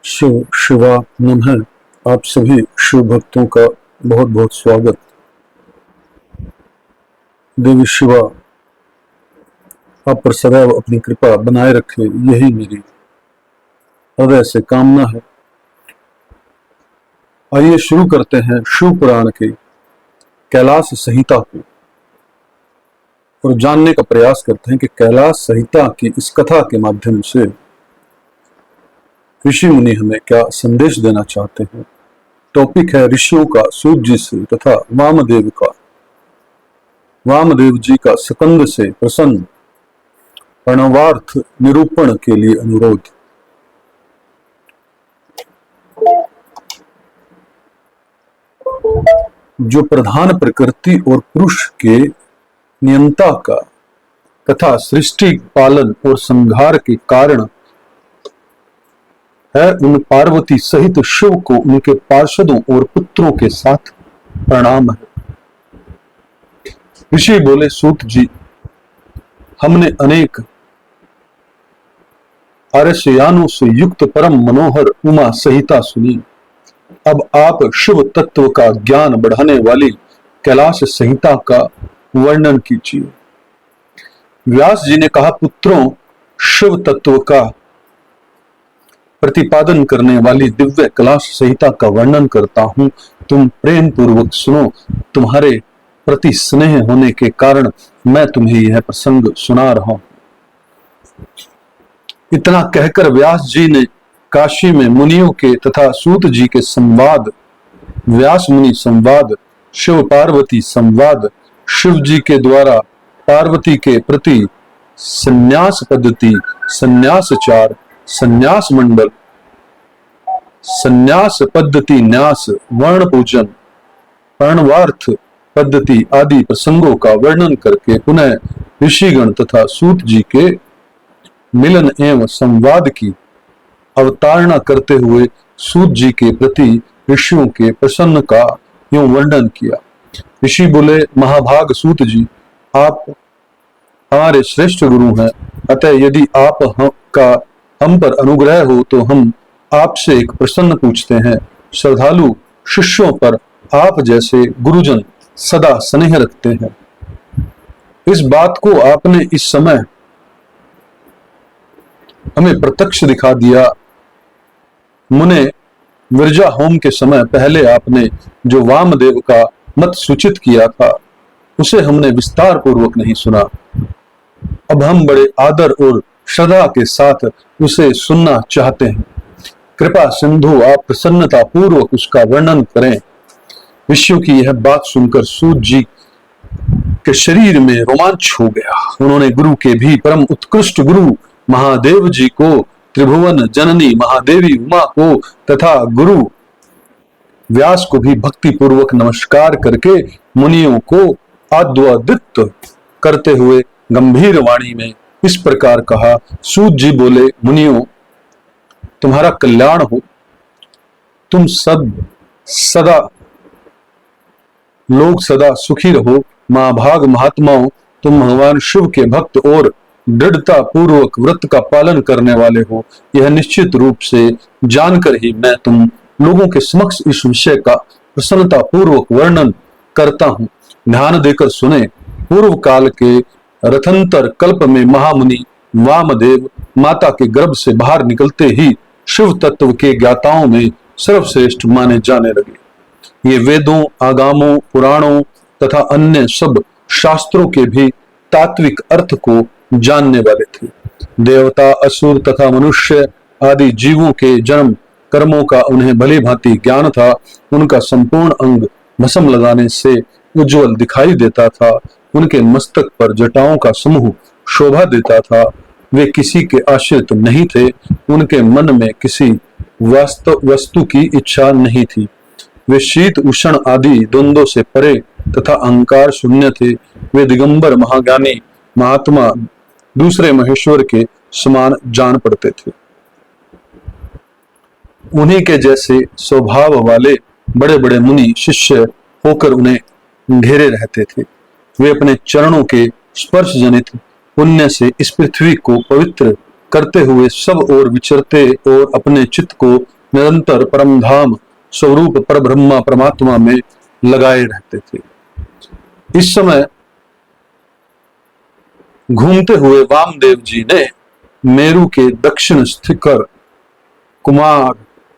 शिव शिवा नमः। आप सभी शिव भक्तों का बहुत बहुत स्वागत। देवी शिवा आप पर सदैव अपनी कृपा बनाए रखे, यही मेरी हृदय से कामना है। आइए शुरू करते हैं शिव पुराण के कैलाश संहिता को और जानने का प्रयास करते हैं कि कैलाश संहिता की इस कथा के माध्यम से ऋषि मुनि हमें क्या संदेश देना चाहते हैं। टॉपिक है ऋषियों का सूत जी से तथा वामदेव जी का सकंद से प्रसन्न प्रणवार्थ निरूपण के लिए अनुरोध। जो प्रधान प्रकृति और पुरुष के नियंता का तथा सृष्टि पालन और संहार के कारण है, उन पार्वती सहित शिव को उनके पार्षदों और पुत्रों के साथ प्रणाम है। ऋषि बोले, सूत जी, हमने अनेक आर्यशयानों से युक्त परम मनोहर उमा संहिता सुनी। अब आप शिव तत्व का ज्ञान बढ़ाने वाली कैलाश संहिता का वर्णन कीजिए। व्यास जी ने कहा, पुत्रों, शिव तत्व का प्रतिपादन करने वाली दिव्य कैलाश संहिता का वर्णन करता हूं, तुम प्रेम पूर्वक सुनो। तुम्हारे प्रति स्नेह होने के कारण मैं तुम्हें यह प्रसंग सुना रहा हूं। इतना कहकर व्यास जी ने काशी में मुनियों के तथा सूत जी के संवाद, व्यास मुनि संवाद, शिव पार्वती संवाद, शिव जी के द्वारा पार्वती के प्रति संन्यास पद्धति, संन्यासचार, संन्यास मंडल, संन्यास पद्धति, न्यास, वर्ण पूजन, प्रणवार्थ पद्धति आदि प्रसंगों का वर्णन करके पुनः ऋषिगण तथा सूत जी के मिलन एवं संवाद की अवतारणा करते हुए सूत जी के प्रति ऋषियों के प्रसन्न का यूं वर्णन किया। ऋषि बोले, महाभाग सूत जी, आप हमारे श्रेष्ठ गुरु हैं, अतः यदि हम पर अनुग्रह हो तो हम आपसे एक प्रश्न पूछते हैं। श्रद्धालु शिष्यों पर आप जैसे गुरुजन सदा स्नेह रखते हैं। इस बात को आपने इस समय हमें प्रत्यक्ष दिखा दिया। मुने विरजा होम के समय पहले आपने जो वामदेव का मत सूचित किया था, उसे हमने विस्तार पूर्वक नहीं सुना। अब हम बड़े आदर और श्रद्धा के साथ उसे सुनना चाहते हैं। कृपा सिंधु आप प्रसन्नता पूर्वक उसका वर्णन करें। ऋषियों की यह बात सुनकर सूत जी के शरीर में रोमांच हो गया। उन्होंने गुरु के भी परम उत्कृष्ट गुरु महादेव जी को, त्रिभुवन जननी महादेवी उमा को तथा गुरु व्यास को भी भक्ति पूर्वक नमस्कार करके मुनियों को आद्वादित करते हुए गंभीर वाणी में इस प्रकार कहा। सूत जी बोले, मुनियों, तुम्हारा कल्याण हो। तुम सदा लोग सदा सुखी रहो। महाभाग महात्माओं, तुम भगवान शिव के भक्त और दृढ़ता पूर्वक व्रत का पालन करने वाले हो। यह निश्चित रूप से जानकर ही मैं तुम लोगों के समक्ष इस विषय का प्रसन्नता पूर्वक वर्णन करता हूं। ध्यान देकर सुने। पूर्व काल के रथंतर कल्प में महामुनि वामदेव माता के गर्भ से बाहर निकलते ही शिव तत्व के ज्ञाताओं में सर्वश्रेष्ठ माने जाने लगे। ये वेदों, आगामों, पुराणों तथा अन्य सब शास्त्रों के भी तात्विक अर्थ को जानने वाले थे। देवता, असुर तथा मनुष्य आदि जीवों के जन्म कर्मों का उन्हें भली भांति ज्ञान था। उनका संपूर्ण अंग भस्म लगाने से उज्जवल दिखाई देता था। उनके मस्तक पर जटाओं का समूह शोभा देता था। वे किसी के आश्रित नहीं थे। उनके मन में किसी वस्तु की इच्छा नहीं थी। वे शीत उष्ण आदि द्वंद्वों से परे तथा अहंकार शून्य थे। वे दिगंबर महाज्ञानी महात्मा दूसरे महेश्वर के समान जान पड़ते थे। उन्हीं के जैसे स्वभाव वाले बड़े बड़े मुनि शिष्य होकर उन्हें घेरे रहते थे। वे अपने चरणों के स्पर्श जनित पुण्य से इस पृथ्वी को पवित्र करते हुए सब ओर विचरते और अपने चित्त को निरंतर परमधाम स्वरूप परब्रह्मा परमात्मा में लगाए रहते थे। इस समय घूमते हुए वामदेव जी ने मेरु के दक्षिण स्थिकर कुमार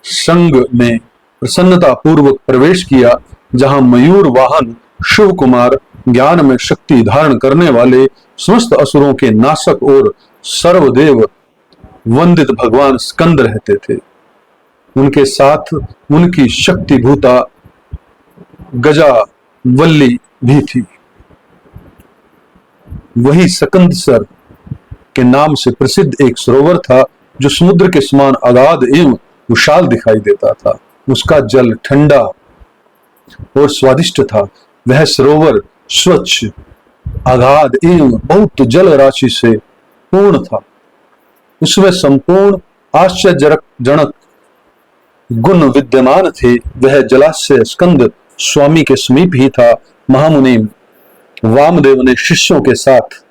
संग में प्रसन्नता पूर्वक प्रवेश किया, जहां मयूर वाहन शिव कुमार ज्ञान में शक्ति धारण करने वाले समस्त असुरों के नाशक और सर्वदेव वंदित भगवान स्कंद रहते थे। उनके साथ उनकी शक्तिभूता गजावल्ली भी थी। वही सकंदसर के नाम से प्रसिद्ध एक सरोवर था, जो समुद्र के समान अगाध एवं विशाल दिखाई देता था। उसका जल ठंडा और स्वादिष्ट था। वह सरोवर स्वच्छ, अगाध एवं बहुत जल राशि से पूर्ण था। उसमें संपूर्ण आश्चर्यजनक गुण विद्यमान थे। वह जलाशय स्कंद स्वामी के समीप ही था। महामुनि वामदेव ने शिष्यों के साथ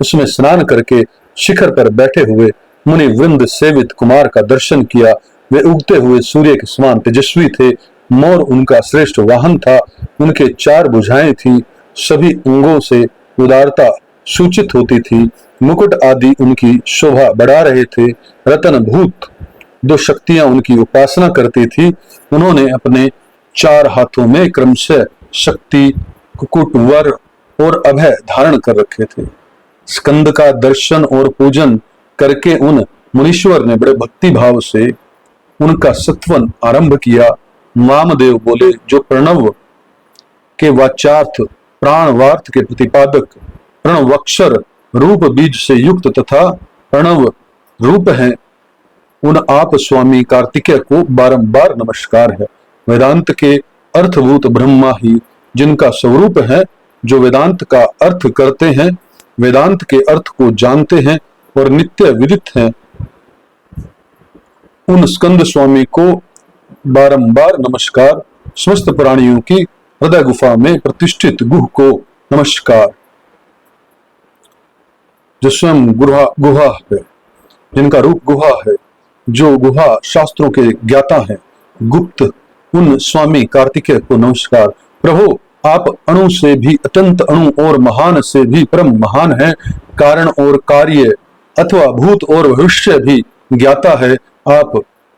उसमें स्नान करके शिखर पर बैठे हुए मुनि वृंद सेवित कुमार का दर्शन किया। वे उगते हुए सूर्य के समान तेजस्वी थे। मोर उनका श्रेष्ठ वाहन था। उनके 4 भुजाएं थी। सभी अंगों से उदारता सूचित होती थी। मुकुट आदि उनकी शोभा बढ़ा रहे थे। रतन भूत 2 शक्तियां उनकी उपासना करती थी। उन्होंने अपने 4 हाथों में क्रमशः शक्ति, कुकुट, वर और अभय धारण कर रखे थे। स्कंद का दर्शन और पूजन करके उन मुनीश्वर ने बड़े भक्ति भाव से उनका सत्वन आरंभ किया। वामदेव बोले, जो प्रणव के वाचार्थ, प्राणवार्थ के प्रतिपादक, प्रणवक्षर रूप बीज से युक्त तथा प्रणव रूप हैं, उन आप स्वामी कार्तिकेय को बारंबार नमस्कार है। वेदांत के अर्थभूत ब्रह्मा ही जिनका स्वरूप है, जो वेदांत का अर्थ करते हैं, वेदांत के अर्थ को जानते हैं और नित्य विदित हैं, उन स्कंद स्वामी को बारंबार नमस्कार। समस्त प्राणियों की हृदय गुफा में प्रतिष्ठित गुह को नमस्कार, जो स्वयं गुहा है, जिनका रूप गुहा है, जो गुहा शास्त्रों के ज्ञाता हैं, गुप्त, उन स्वामी कार्तिकेय को नमस्कार। प्रभु, आप अणु से भी अत्यंत अणु और महान से भी परम महान हैं। कारण और कार्य अथवा भूत और भविष्य भी ज्ञाता है। आप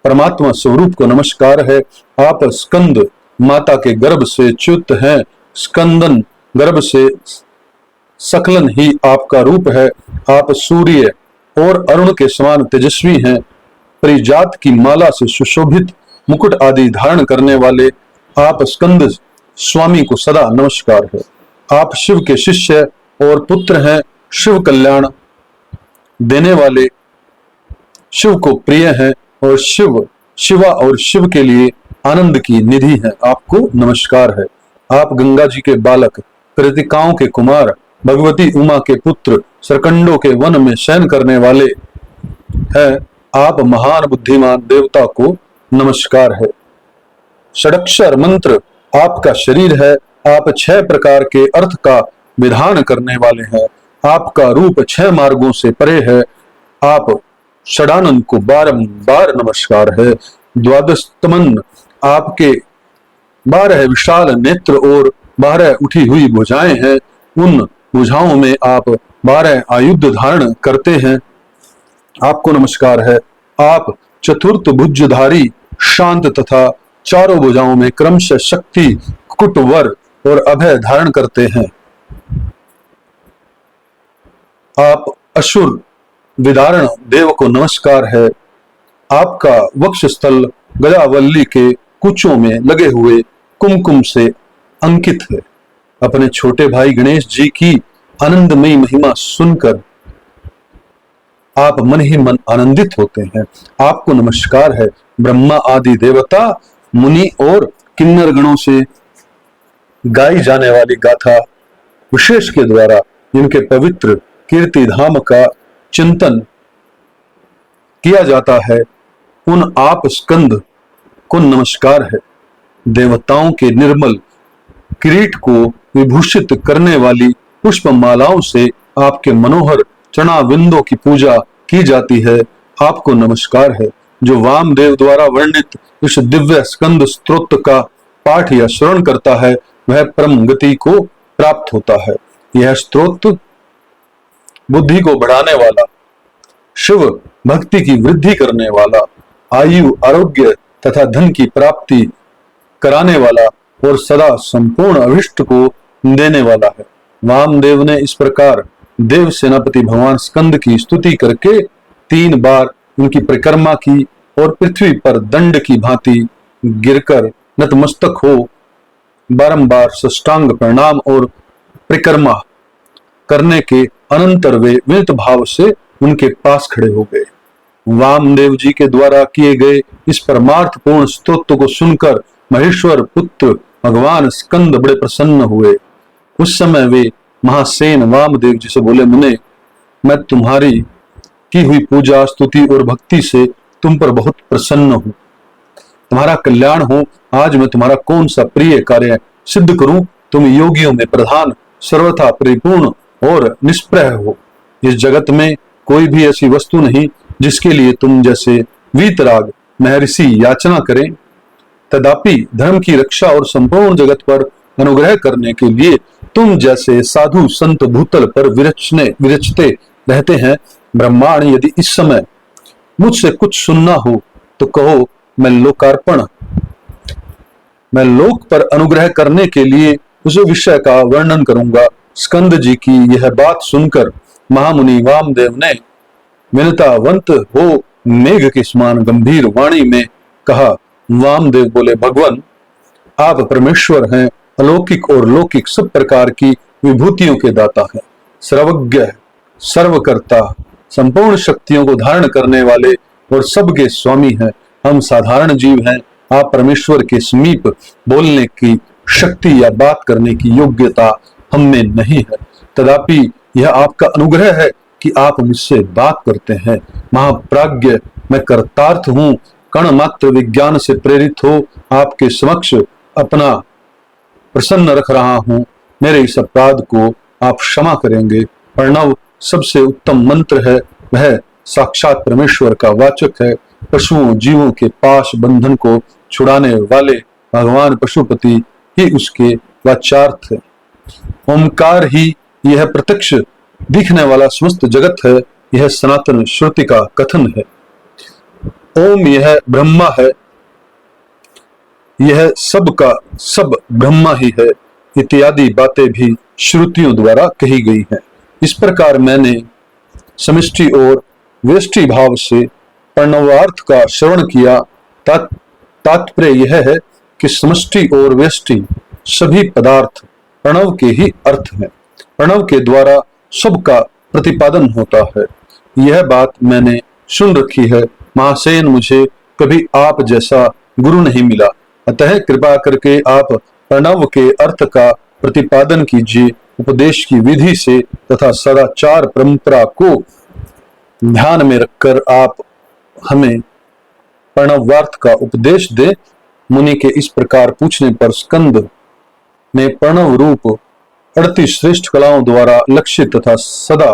परमात्मा स्वरूप को नमस्कार है। आप स्कंद माता के गर्भ से च्युत हैं। स्कंदन गर्भ से सकलन ही आपका रूप है। आप सूर्य और अरुण के समान तेजस्वी हैं। परिजात की माला से सुशोभित मुकुट आदि धारण करने वाले आप स्कंद स्वामी को सदा नमस्कार है। आप शिव के शिष्य और पुत्र हैं। शिव कल्याण देने वाले, शिव को प्रिय हैं और शिवा और शिव के लिए आनंद की निधि है। आपको नमस्कार है। आप गंगा जी के बालक, कृतिकाओं के कुमार, भगवती उमा के पुत्र, सरकंडों के वन में शयन करने वाले हैं। आप महान बुद्धिमान देवता को नमस्कार है। षडक्षर मंत्र आपका शरीर है। आप 6 प्रकार के अर्थ का विधान करने वाले हैं। आपका रूप 6 मार्गों से परे है। आप षडानंद को बारंबार नमस्कार है। द्वादशतमन आपके 12 विशाल नेत्र और 12 उठी हुई भुजाएं हैं। उन भुजाओं में आप 12 आयुध धारण करते हैं। आपको नमस्कार है। आप चतुर्थ भुजधारी, शांत तथा चारों भुजाओं में क्रमशः शक्ति, कुट, वर और अभय धारण करते हैं। आप असुर विदारण देव को नमस्कार है। आपका वक्षस्थल गजावल्ली के कुचों में लगे हुए कुमकुम से अंकित है। अपने छोटे भाई गणेश जी की आनंदमयी महिमा सुनकर आप मन ही मन आनंदित होते हैं। आपको नमस्कार है। ब्रह्मा आदि देवता, मुनि और किन्नर गणों से गाई जाने वाली गाथा विशेष के द्वारा इनके पवित्र कीर्ति धाम का चिंतन किया जाता है। उन आप स्कंद को नमस्कार है। देवताओं के निर्मल किरीट को विभूषित करने वाली पुष्प मालाओं से आपके मनोहर चरणाविंदों की पूजा की जाती है, आपको नमस्कार है। जो वामदेव द्वारा वर्णित इस दिव्य स्कंद स्तोत्र का पाठ या श्रवण करता है वह परम गति को प्राप्त होता है। यह स्तोत्र बुद्धि को बढ़ाने वाला, शिव भक्ति की वृद्धि करने वाला, आयु, आरोग्य तथा धन की प्राप्ति कराने वाला और सदा संपूर्ण अभिष्ट को देने वाला है। वामदेव ने इस प्रकार देव सेनापति भगवान स्कंद की स्तुति करके 3 बार उनकी परिक्रमा की और पृथ्वी पर दंड की भांति गिरकर नतमस्तक हो बारंबार साष्टांग प्रणाम और परिक्रमा करने के अनंतर वे विनीत भाव से उनके पास खड़े हो गए। वामदेव जी के द्वारा किए गए इस परमार्थ पूर्ण स्तोत्र को सुनकर महेश्वर पुत्र भगवान स्कंद बड़े प्रसन्न हुए। उस समय वे महासेन वामदेव जी से बोले, मुने, मैं तुम्हारी की हुई पूजा, स्तुति और भक्ति से तुम पर बहुत प्रसन्न हूं। तुम्हारा कल्याण हो। आज मैं तुम्हारा कौन सा प्रिय कार्य सिद्ध करूं। तुम योगियों में प्रधान, सर्वथा परिपूर्ण और निष्प्रह हो। इस जगत में कोई भी ऐसी वस्तु नहीं जिसके लिए तुम जैसे वीतराग महर्षि याचना करें। तदापि धर्म की रक्षा और संपूर्ण जगत पर अनुग्रह करने के लिए तुम जैसे साधु संत भूतल पर विरचते रहते हैं। ब्रह्मांड, यदि इस समय मुझसे कुछ सुनना हो तो कहो, मैं लोक पर अनुग्रह करने के लिए उस विषय का वर्णन करूंगा। स्कंद जी की यह बात सुनकर महामुनि वामदेव ने विनतावंत हो मेघ के समान गंभीर वाणी में कहा। वामदेव बोले, भगवान, आप परमेश्वर हैं, अलौकिक और लौकिक सब प्रकार की विभूतियों के दाता हैं, सर्वज्ञ, सर्वकर्ता, संपूर्ण शक्तियों को धारण करने वाले और सबके स्वामी हैं। हम साधारण जीव हैं। आप परमेश्वर के समीप बोलने की शक्ति या बात करने की योग्यता हम में नहीं है। तदापि यह आपका अनुग्रह है कि आप मुझसे बात करते हैं। महाप्राज्ञ, मैं कर्तार्थ हूं, कण मात्र विज्ञान से प्रेरित हो आपके समक्ष अपना प्रसन्न रख रहा हूं। मेरे इस अपराध को आप क्षमा करेंगे। प्रणव सबसे उत्तम मंत्र है, वह साक्षात परमेश्वर का वाचक है। पशुओं जीवों के पाश बंधन को छुड़ाने वाले भगवान पशुपति ही उसके वाचार्थ है। ओमकार ही यह प्रत्यक्ष दिखने वाला समस्त जगत है। यह सनातन श्रुति का कथन है। ओम यह ब्रह्मा है, यह सब का सब ब्रह्मा ही है, इत्यादि बातें भी श्रुतियों द्वारा कही गई हैं। इस प्रकार मैंने समष्टि और व्यष्टि भाव से प्रणवार्थ का श्रवण किया। तात्पर्य यह है कि समष्टि और व्यष्टि सभी पदार्थ प्रणव के ही अर्थ हैं। प्रणव के द्वारा सबका प्रतिपादन होता है। यह बात मैंने सुन रखी है। महासेन, मुझे कभी आप जैसा गुरु नहीं मिला, अतः कृपा करके आप प्रणव के अर्थ का प्रतिपादन कीजिए। उपदेश की विधि से तथा सदाचार परंपरा को ध्यान में रखकर आप हमें प्रणवार्थ का उपदेश दे। मुनि के इस प्रकार पूछने पर स्कंद ने प्रणव रूप 38 श्रेष्ठ कलाओं द्वारा लक्षित तथा सदा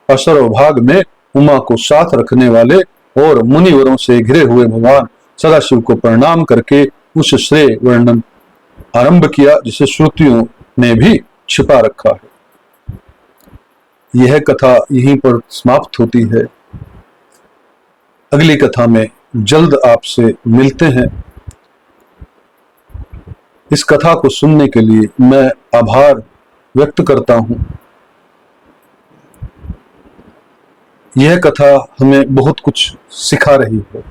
असर्वभाग में उमा को साथ रखने वाले और मुनिवरों से घिरे हुए भगवान सदाशिव को प्रणाम करके उस श्रेय वर्णन आरंभ किया जिसे श्रुतियों ने भी छिपा रखा है। यह कथा यहीं पर समाप्त होती है। अगली कथा में जल्द आपसे मिलते हैं। इस कथा को सुनने के लिए मैं आभार व्यक्त करता हूं। यह कथा हमें बहुत कुछ सिखा रही है।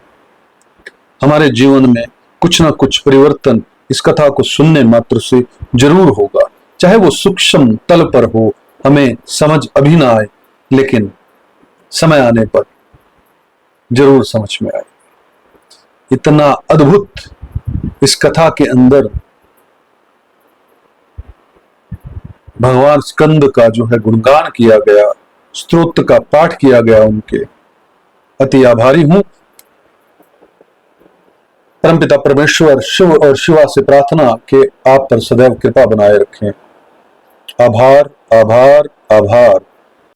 हमारे जीवन में कुछ ना कुछ परिवर्तन इस कथा को सुनने मात्र से जरूर होगा, चाहे वो सूक्ष्म तल पर हो, हमें समझ अभी ना आए, लेकिन समय आने पर जरूर समझ में आए। इतना अद्भुत इस कथा के अंदर भगवान स्कंद का जो है गुणगान किया गया, स्तोत्र का पाठ किया गया, उनके अति आभारी हूं। परमपिता परमेश्वर शिव और शिवा से प्रार्थना कि आप पर सदैव कृपा बनाए रखें। आभार, आभार, आभार।